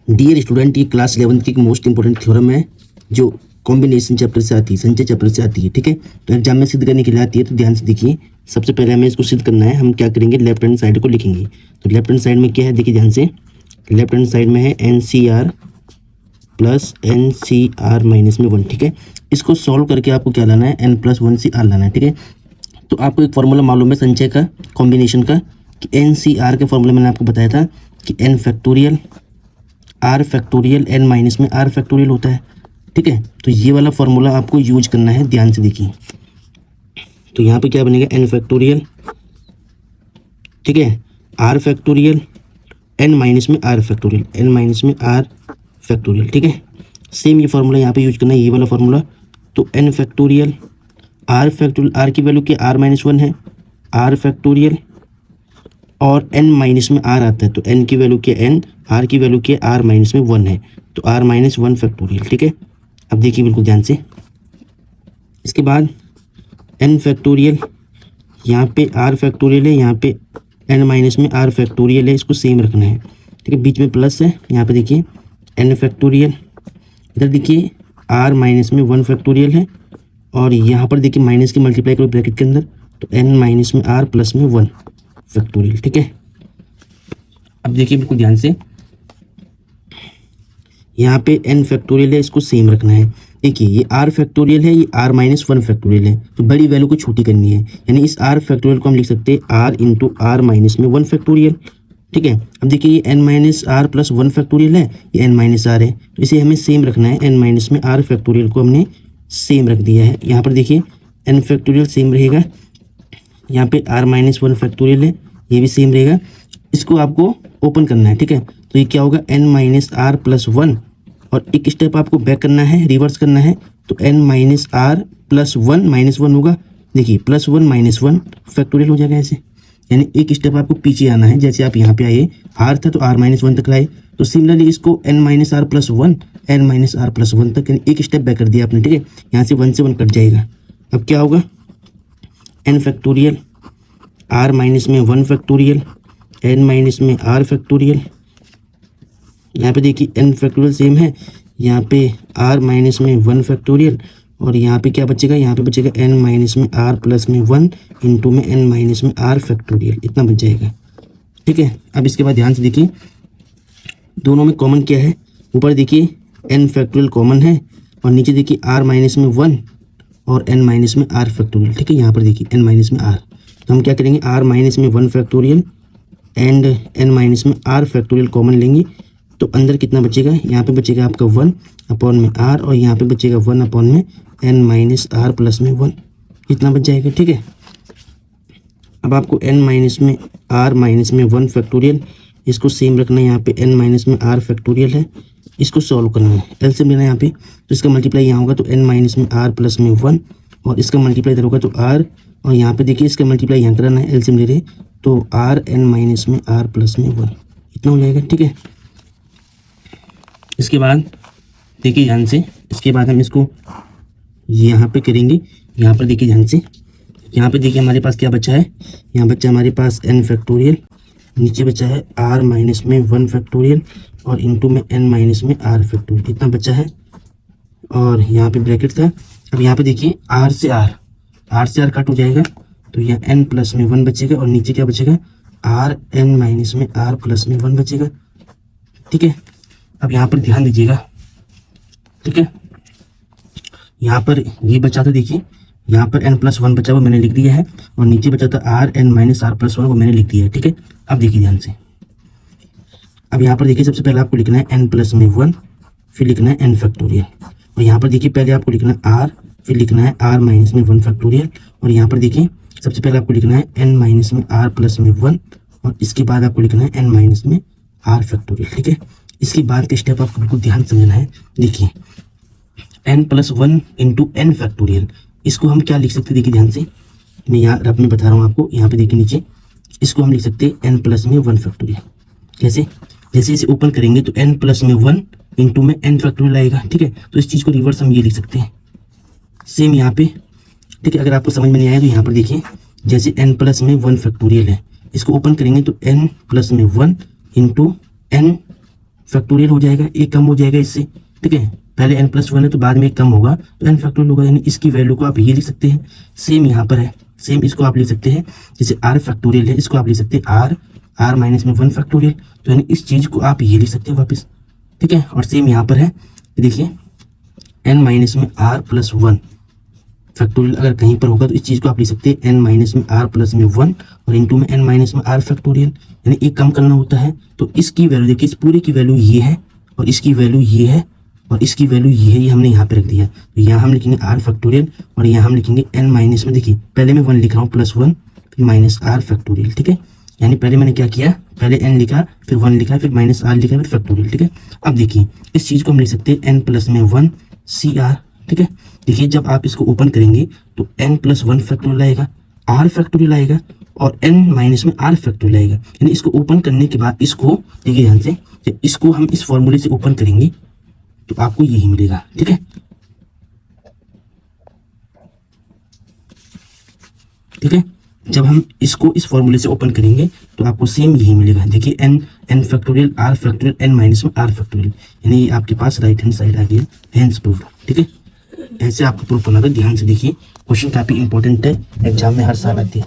Dear student, ये class 11 की एक मोस्ट इंपॉर्टेंट थ्योरम है जो कॉम्बिनेशन चैप्टर से आती है, संचय चैप्टर से आती है। ठीक है, तो एग्जाम में सिद्ध करने के लिए आती है, तो ध्यान से देखिए। सबसे पहले हमें इसको सिद्ध करना है। हम क्या करेंगे, लेफ्ट हैंड साइड को लिखेंगे। तो लेफ्ट हैंड साइड में क्या है, देखिए ध्यान से। लेफ्ट हैंड साइड में है NCR प्लस NCR माइनस में 1। ठीक है, इसको सॉल्व करके आपको क्या लाना है, N+1CR लाना है। ठीक है, तो आपको एक फॉर्मूला मालूम है संचय का, कॉम्बिनेशन का, कि NCR के फॉर्मूला मैंने आपको बताया था कि N factorial R factorial N minus में R फैक्टोरियल होता है। ठीक है, तो ये वाला फॉर्मूला आपको यूज करना है, ध्यान से देखिए। तो यहाँ पे क्या बनेगा, N फैक्टोरियल, ठीक है, R फैक्टोरियल N माइनस में R फैक्टोरियल, N माइनस में R फैक्टोरियल। ठीक है, सेम ये फार्मूला यहाँ पे यूज करना है, ये वाला फार्मूला। तो N factorial R factorial, R की वैल्यू क्या, R-1 है, R फैक्टोरियल, और n माइनस में r आता है, तो n की वैल्यू क्या, n, r की वैल्यू क्या, r माइनस में 1 है, तो r-1 फैक्टोरियल। ठीक है, अब देखिए बिल्कुल ध्यान से। इसके बाद n फैक्टोरियल, यहाँ पे r फैक्टोरियल है, यहाँ पे n माइनस में r फैक्टोरियल है, इसको सेम रखना है। ठीक है, बीच में प्लस है, यहाँ पे देखिए n फैक्टोरियल, इधर देखिए r माइनस में 1 फैक्टोरियल है, और यहाँ पर देखिए माइनस की मल्टीप्लाई करो ब्रैकेट के अंदर, तो n माइनस में r प्लस में 1 फैक्टोरियल। ठीक है, अब देखिए बिल्कुल ध्यान से, यहाँ पे n फैक्टोरियल है, इसको सेम रखना है। देखिए ये r फैक्टोरियल है, ये r-1 फैक्टोरियल है, तो बड़ी वैल्यू को छोटी करनी है, यानी इस r फैक्टोरियल को हम लिख सकते हैं r इंटू r-1 फैक्टोरियल। ठीक है, अब देखिए ये n minus r plus 1 factorial है, ये n माइनस r है, तो इसे हमें सेम रखना है। n माइनस में r फैक्टोरियल को हमने सेम रख दिया है। यहाँ पर देखिए n फैक्टोरियल सेम रहेगा, यहाँ पे r-1 फैक्टोरियल है, ये भी सेम रहेगा। इसको आपको ओपन करना है। ठीक है, तो ये क्या होगा, n माइनस r प्लस 1, और एक स्टेप आपको बैक करना है, रिवर्स करना है, तो n minus r plus 1 minus 1 होगा। देखिए प्लस 1 माइनस 1 फैक्टोरियल हो जाएगा ऐसे, यानी एक स्टेप आपको पीछे आना है। जैसे आप यहाँ पे आए, r था तो r-1 तक लाए, तो सिमिलरली इसको n minus r plus 1, n minus r plus 1 तक, यानी एक स्टेप बैक कर दिया आपने। ठीक है, यहाँ से 1 से 1 कट जाएगा। अब क्या होगा, n फैक्टोरियल r माइनस में 1 फैक्टोरियल n माइनस में r फैक्टोरियल, यहाँ पे देखिए n फैक्टोरियल सेम है, यहाँ पे r माइनस में 1 फैक्टोरियल, और यहाँ पे क्या बचेगा, यहाँ पे बचेगा n माइनस में r प्लस में 1 इंटू में n माइनस में r फैक्टोरियल, इतना बच जाएगा। ठीक है, अब इसके बाद ध्यान से देखिए, दोनों में कॉमन क्या है, ऊपर देखिए n फैक्टोरियल कॉमन है, और नीचे देखिए r माइनस में 1 और n माइनस में r फैक्टोरियल। ठीक है, यहाँ पर देखिए n माइनस में r, तो हम क्या करेंगे, r माइनस में 1 फैक्टोरियल एंड n माइनस में r फैक्टोरियल कॉमन लेंगे, तो अंदर कितना बचेगा, यहाँ पे बचेगा आपका 1 अपॉन में r, और यहाँ पे बचेगा 1 अपॉन में n माइनस r प्लस में 1, इतना बच जाएगा। ठीक है, अब आपको n माइनस में r माइनस में 1 फैक्टोरियल, इसको सेम रखना है। यहाँ पे n माइनस में r फैक्टोरियल है, इसको सॉल्व करना है, एलसीएम लेना है यहाँ पे, तो इसका मल्टीप्लाई यहाँ होगा, तो n माइनस में r प्लस में 1, और इसका मल्टीप्लाई इधर होगा तो r, और यहाँ पे देखिए इसका मल्टीप्लाई यहाँ कराना है, एलसीएम ले रहे, तो r n माइनस में r प्लस में 1, इतना हो जाएगा। ठीक है, इसके बाद देखिए ध्यान से, इसके बाद हम इसको यहाँ पे करेंगे। यहाँ पर देखिए ध्यान से, यहाँ पे देखिए हमारे पास क्या बचा है, यहाँ बचा हमारे पास n फैक्टोरियल, नीचे बचा है r माइनस में 1 फैक्टोरियल, और इंटू में n माइनस में r फैक्टोरियल, इतना बचा है, और यहाँ पे ब्रैकेट था। अब यहाँ पे देखिए r से r कट हो जाएगा, तो यहाँ n प्लस में 1 बचेगा, और नीचे क्या बचेगा, r n माइनस में r प्लस में 1 बचेगा। ठीक है, अब यहाँ पर ध्यान दीजिएगा। ठीक है, यहाँ पर ये बचा था, देखिए यहाँ पर n+1 बचा, वो मैंने लिख दिया है, और नीचे बचा था r n minus r plus 1, वो मैंने लिख दिया है। ठीक है, अब देखिए ध्यान से, अब यहाँ पर देखिए सबसे पहले आपको लिखना है n प्लस में 1, फिर लिखना है n फैक्टोरियल, और यहाँ पर देखिए पहले आपको लिखना है r, फिर लिखना है r माइनस में 1 फैक्टोरियल, और यहाँ पर देखिए सबसे पहले आपको लिखना है n माइनस में r प्लस में 1, और इसके बाद आपको लिखना है n माइनस में r फैक्टोरियल। ठीक है, इसके बाद के स्टेप आपको बिल्कुल ध्यान समझना है। देखिए n+1 इंटू n फैक्टोरियल, इसको हम क्या लिख सकते हैं, देखिए ध्यान से, मैं यहाँ रब में बता रहा हूँ आपको, यहाँ पे देखिए नीचे, इसको हम लिख सकते हैं n प्लस में 1 फैक्टोरियल। कैसे, जैसे इसे ओपन करेंगे तो n प्लस में 1 इंटू में n फैक्टोरियल आएगा। ठीक है, तो इस चीज़ को रिवर्स हम ये लिख सकते हैं, सेम यहाँ पे। ठीक है, अगर आपको समझ में नहीं आया तो यहाँ पर देखिए, जैसे n प्लस में 1 फैक्टोरियल है, इसको ओपन करेंगे तो n प्लस में 1 इंटू n फैक्टोरियल हो जाएगा, एक कम हो जाएगा इससे, ठीक है। पहले n+1 है तो बाद में एक कम होगा तो n फैक्टोरियल होगा, यानी इसकी वैल्यू को आप ये लिख सकते हैं। सेम यहाँ पर है, सेम इसको आप लिख सकते हैं, जैसे r फैक्टोरियल है इसको आप लिख सकते हैं r माइनस में 1 फैक्टोरियल, तो यानी इस चीज़ को आप ये लिख सकते हैं वापस, ठीक है। और सेम यहाँ पर है, देखिए n माइनस में r+1 फैक्टोरियल अगर कहीं पर होगा तो इस चीज़ को आप लिख सकते हैं n माइनस में r प्लस में 1 और इंटू में n माइनस में r फैक्टोरियल, यानी एक कम करना होता है। तो इसकी वैल्यू देखिए, इस पूरे की वैल्यू ये है और इसकी वैल्यू ये है और इसकी वैल्यू ये है, ये हमने यहाँ पे रख दिया। तो यहाँ हम लिखेंगे r फैक्टोरियल और यहाँ हम लिखेंगे n माइनस में, देखिए पहले मैं 1 लिख रहा हूँ +1 फिर माइनस r फैक्टोरियल, ठीक है। यानी पहले मैंने क्या किया, पहले n लिखा फिर 1 लिखा फिर माइनस r लिखा फिर फैक्टोरियल, ठीक है। अब देखिए इस चीज़ को हम लिख सकते हैं n प्लस में 1 CR, ठीक है। देखिए जब आप इसको ओपन करेंगे तो n+1 फैक्टोरियल आएगा, r फैक्टोरियल आएगा और n माइनस में r फैक्टोरियल आएगा। यानी इसको ओपन करने के बाद इसको देखिए ध्यान से, जब इसको हम इस फॉर्मूले से ओपन करेंगे तो आपको यही मिलेगा, ठीक है, ठीक है। जब हम इसको इस फॉर्मूले से ओपन करेंगे तो आपको सेम यही मिलेगा। देखिए n factorial r factorial n minus में r फैक्टोरियल, यानी ये आपके पास राइट हैंड साइड आ गया, हैंड्स प्रूफ, ठीक है। ऐसे आपको प्रूफ करना था, ध्यान से देखिए, क्वेश्चन काफी इंपॉर्टेंट है, एग्जाम में हर साल आती है।